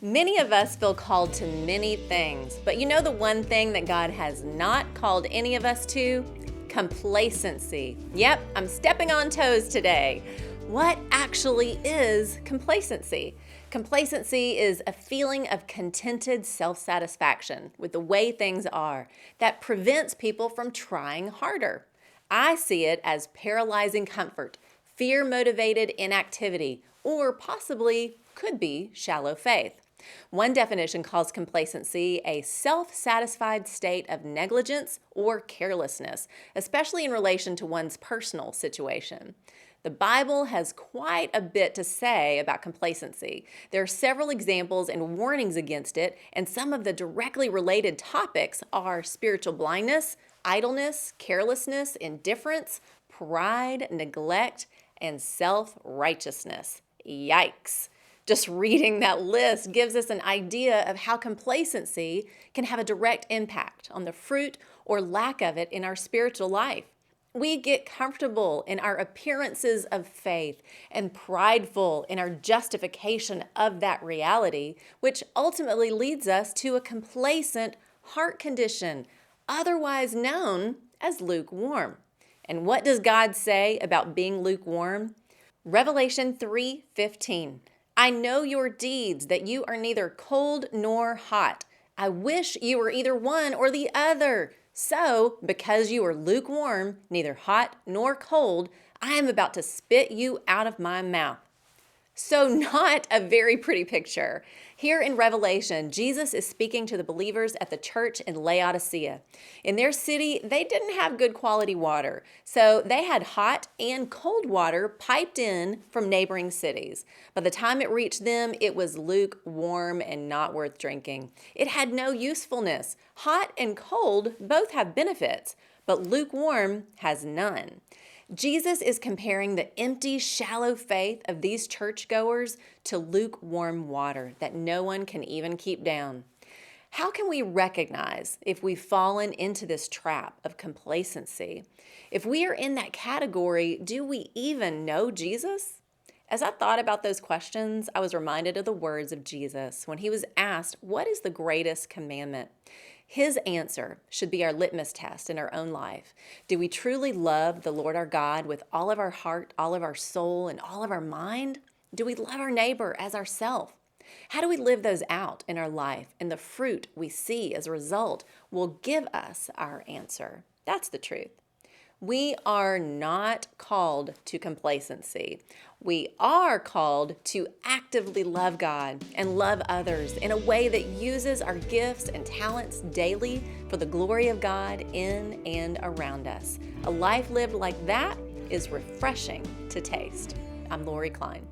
Many of us feel called to many things, but you know the one thing that God has not called any of us to? Complacency. Yep, I'm stepping on toes today. What actually is complacency? Complacency is a feeling of contented self-satisfaction with the way things are that prevents people from trying harder. I see it as paralyzing comfort, fear-motivated inactivity, or possibly could be shallow faith. One definition calls complacency a self-satisfied state of negligence or carelessness, especially in relation to one's personal situation. The Bible has quite a bit to say about complacency. There are several examples and warnings against it, and some of the directly related topics are spiritual blindness, idleness, carelessness, indifference, pride, neglect, and self-righteousness. Yikes! Just reading that list gives us an idea of how complacency can have a direct impact on the fruit or lack of it in our spiritual life. We get comfortable in our appearances of faith and prideful in our justification of that reality, which ultimately leads us to a complacent heart condition, otherwise known as lukewarm. And what does God say about being lukewarm? Revelation 3:15. I know your deeds, that you are neither cold nor hot. I wish you were either one or the other. So, because you are lukewarm, neither hot nor cold, I am about to spit you out of my mouth. So not a very pretty picture. Here in Revelation, Jesus is speaking to the believers at the church in Laodicea. In their city, they didn't have good quality water, so they had hot and cold water piped in from neighboring cities. By the time it reached them, it was lukewarm and not worth drinking. It had no usefulness. Hot and cold both have benefits, but lukewarm has none. Jesus is comparing the empty, shallow faith of these churchgoers to lukewarm water that no one can even keep down. How can we recognize if we've fallen into this trap of complacency? If we are in that category, do we even know Jesus? As I thought about those questions, I was reminded of the words of Jesus when he was asked, "What is the greatest commandment?" His answer should be our litmus test in our own life. Do we truly love the Lord our God with all of our heart, all of our soul, and all of our mind? Do we love our neighbor as ourselves? How do we live those out in our life? And the fruit we see as a result will give us our answer. That's the truth. We are not called to complacency. We are called to actively love God and love others in a way that uses our gifts and talents daily for the glory of God in and around us. A life lived like that is refreshing to taste. I'm Lori Klein.